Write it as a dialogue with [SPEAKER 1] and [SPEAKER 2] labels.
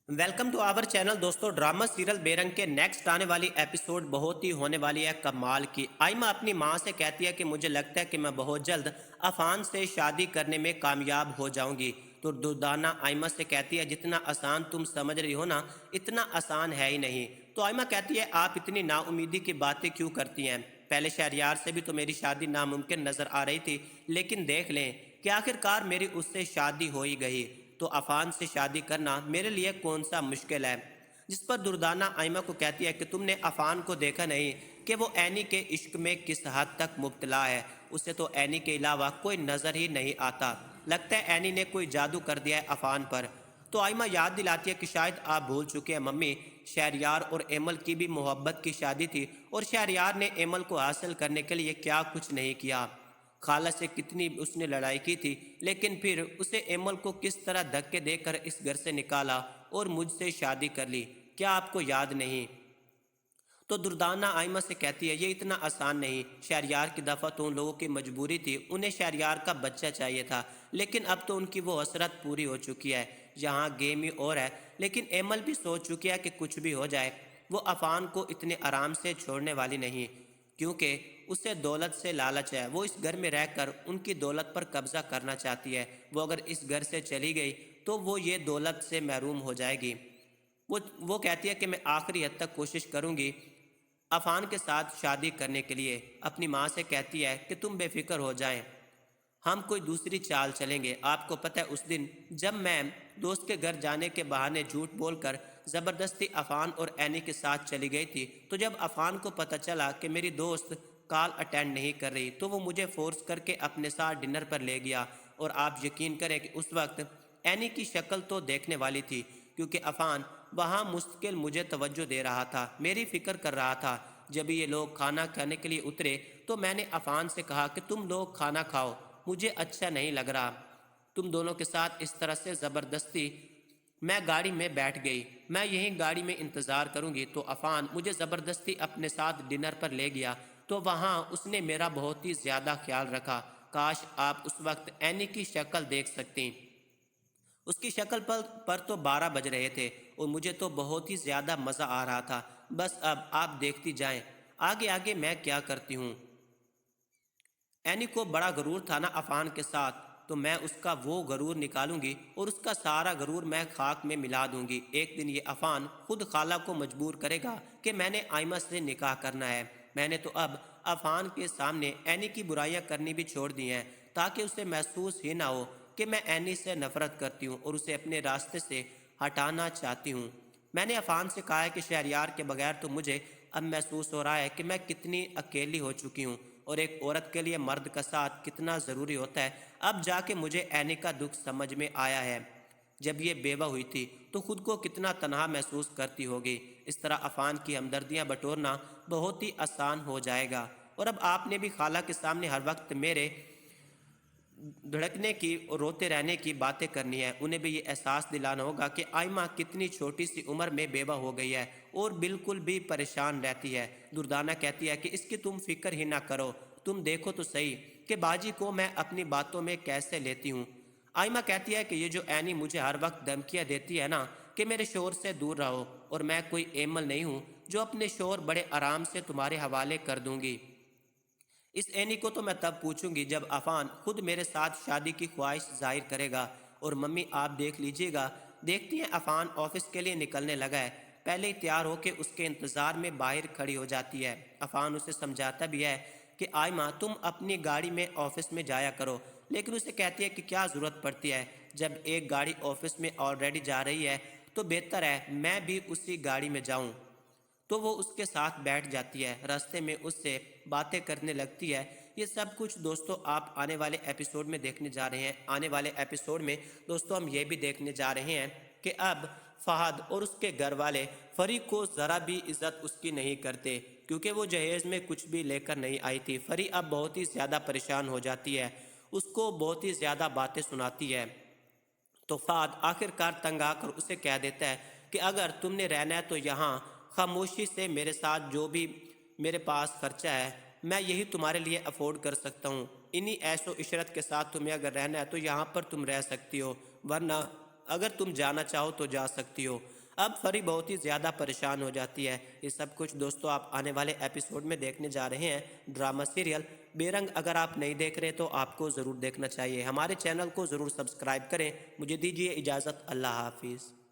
[SPEAKER 1] Welcome to our channel दोस्तों। Drama serial बेरंग के नेक्स्ट आने वाली एपिसोड बहुत ही होने वाली है कमाल की। आइमा अपनी माँ से कहती है कि मुझे लगता है कि मैं बहुत जल्द अफान से शादी करने में कामयाब हो जाऊंगी। तो दुर्दाना आइमा से कहती है जितना आसान तुम समझ रही हो ना, इतना आसान है ही नहीं। तो आइमा कहती है आप इतनी नाउमीदी की बातें क्यों करती हैं? पहले शहरयार से भी तो मेरी शादी नामुमकिन नजर आ रही थी, लेकिन देख लें कि आखिरकार मेरी उससे शादी हो ही गई। तो अफान से शादी करना मेरे लिए कौन सा मुश्किल है? जिस पर दुर्दाना आइमा को कहती है कि तुमने अफान को देखा नहीं कि वो एनी के इश्क में किस हद तक मुब्तला है। उसे तो एनी के अलावा कोई नज़र ही नहीं आता। लगता है एनी ने कोई जादू कर दिया है अफान पर। तो आइमा याद दिलाती है कि शायद आप भूल चुके हैं मम्मी, शहरयार और एमल की भी मोहब्बत की शादी थी और शहरयार ने एमल को हासिल करने के लिए क्या कुछ नहीं किया। खाला से कितनी उसने लड़ाई की थी, लेकिन फिर उसे एमल को किस तरह धक्के देकर इस घर से निकाला और मुझसे शादी कर ली। क्या आपको याद नहीं? तो दुर्दाना आइमा से कहती है ये इतना आसान नहीं। शहरयार की दफ़ा तो उन लोगों की मजबूरी थी, उन्हें शहरयार का बच्चा चाहिए था, लेकिन अब तो उनकी वो हसरत पूरी हो चुकी है। यहाँ गेम ही और है, लेकिन एमल भी सोच चुकी है कि कुछ भी हो जाए वो अफान को इतने आराम से छोड़ने वाली नहीं, क्योंकि उसे दौलत से लालच है। वो इस घर में रहकर उनकी दौलत पर कब्जा करना चाहती है। वो अगर इस घर से चली गई तो वो ये दौलत से महरूम हो जाएगी। वो कहती है कि मैं आखिरी हद तक कोशिश करूंगी अफान के साथ शादी करने के लिए। अपनी माँ से कहती है कि तुम बेफिक्र हो जाएं, हम कोई दूसरी चाल चलेंगे। आपको पता है उस दिन जब मैं दोस्त के घर जाने के बहाने झूठ बोलकर ज़बरदस्ती अफान और एनी के साथ चली गई थी, तो जब अफान को पता चला कि मेरी दोस्त कॉल अटेंड नहीं कर रही तो वो मुझे फोर्स करके अपने साथ डिनर पर ले गया। और आप यकीन करें कि उस वक्त एनी की शक्ल तो देखने वाली थी, क्योंकि अफान वहाँ मुस्तकिल मुझे तवज्जो दे रहा था, मेरी फ़िक्र कर रहा था। जब ये लोग खाना खाने के लिए उतरे तो मैंने अफान से कहा कि तुम लोग खाना खाओ, मुझे अच्छा नहीं लग रहा तुम दोनों के साथ इस तरह से ज़बरदस्ती। मैं गाड़ी में बैठ गई, मैं यहीं गाड़ी में इंतज़ार करूंगी। तो अफान मुझे ज़बरदस्ती अपने साथ डिनर पर ले गया, तो वहाँ उसने मेरा बहुत ही ज़्यादा ख्याल रखा। काश आप उस वक्त एनी की शक्ल देख सकती। उसकी शक्ल पर तो 12 बज रहे थे और मुझे तो बहुत ही ज़्यादा मज़ा आ रहा था। बस अब आप देखती जाएं आगे आगे मैं क्या करती हूँ। एनी को बड़ा गरूर था ना अफान के साथ, तो मैं उसका वो गरूर निकालूंगी और उसका सारा गरूर मैं खाक में मिला दूंगी। एक दिन ये अफान खुद खाला को मजबूर करेगा कि मैंने आइमा से निकाह करना है। मैंने तो अब अफान के सामने एनी की बुराइयां करनी भी छोड़ दी हैं, ताकि उसे महसूस ही ना हो कि मैं एनी से नफरत करती हूँ और उसे अपने रास्ते से हटाना चाहती हूँ। मैंने अफान से कहा है कि शहरयार के बगैर तो मुझे अब महसूस हो रहा है कि मैं कितनी अकेली हो चुकी हूँ और एक औरत के लिए मर्द का साथ कितना ज़रूरी होता है। अब जाके मुझे एनी का दुख समझ में आया है। जब ये बेवा हुई थी तो खुद को कितना तनहा महसूस करती होगी। इस तरह अफान की हमदर्दियाँ बटोरना बहुत ही आसान हो जाएगा। और अब आपने भी खाला के सामने हर वक्त मेरे धड़कने की और रोते रहने की बातें करनी है। उन्हें भी ये एहसास दिलाना होगा कि आइमा कितनी छोटी सी उम्र में बेवा हो गई है और बिल्कुल भी परेशान रहती है। दुर्दाना कहती है कि इसकी तुम फिक्र ही ना करो, तुम देखो तो सही कि बाजी को मैं अपनी बातों में कैसे लेती हूँ। आइमा कहती है कि ये जो एनी मुझे हर वक्त धमकियाँ देती है ना कि मेरे शोर से दूर रहो, और मैं कोई एमल नहीं हूँ जो अपने शोर बड़े आराम से तुम्हारे हवाले कर दूंगी। इस एनी को तो मैं तब पूछूंगी जब अफान खुद मेरे साथ शादी की ख्वाहिश जाहिर करेगा। और मम्मी आप देख लीजिएगा, देखती हैं अफान ऑफिस के लिए निकलने लगा है, पहले ही तैयार होकर उसके इंतज़ार में बाहर खड़ी हो जाती है। अफान उसे समझाता भी है कि आयमा तुम अपनी गाड़ी में ऑफिस में जाया करो, लेकिन उसे कहती है कि क्या ज़रूरत पड़ती है, जब एक गाड़ी ऑफिस में ऑलरेडी जा रही है तो बेहतर है मैं भी उसी गाड़ी में जाऊं। तो वो उसके साथ बैठ जाती है, रास्ते में उससे बातें करने लगती है। ये सब कुछ दोस्तों आप आने वाले एपिसोड में देखने जा रहे हैं। आने वाले एपिसोड में दोस्तों हम ये भी देखने जा रहे हैं कि अब फहद और उसके घर वाले फरी को ज़रा भी इज्जत उसकी नहीं करते, क्योंकि वो जहेज़ में कुछ भी लेकर नहीं आई थी। फरी अब बहुत ही ज़्यादा परेशान हो जाती है, उसको बहुत ही ज़्यादा बातें सुनाती है। तो फाद आखिरकार तंग आकर उसे कह देता है कि अगर तुमने रहना है तो यहाँ खामोशी से मेरे साथ जो भी मेरे पास खर्चा है मैं यही तुम्हारे लिए अफोर्ड कर सकता हूँ। इन्हीं ऐशो इशरत के साथ तुम्हें अगर रहना है तो यहाँ पर तुम रह सकती हो, वरना اگر تم جانا چاہو تو جا سکتی ہو۔ اب فری بہت ہی زیادہ پریشان ہو جاتی ہے۔ یہ سب کچھ دوستوں آپ آنے والے ایپیسوڈ میں دیکھنے جا رہے ہیں۔ ڈرامہ سیریل بے رنگ اگر آپ نہیں دیکھ رہے تو آپ کو ضرور دیکھنا چاہیے۔ ہمارے چینل کو ضرور سبسکرائب کریں۔ مجھے دیجیے اجازت، اللہ حافظ۔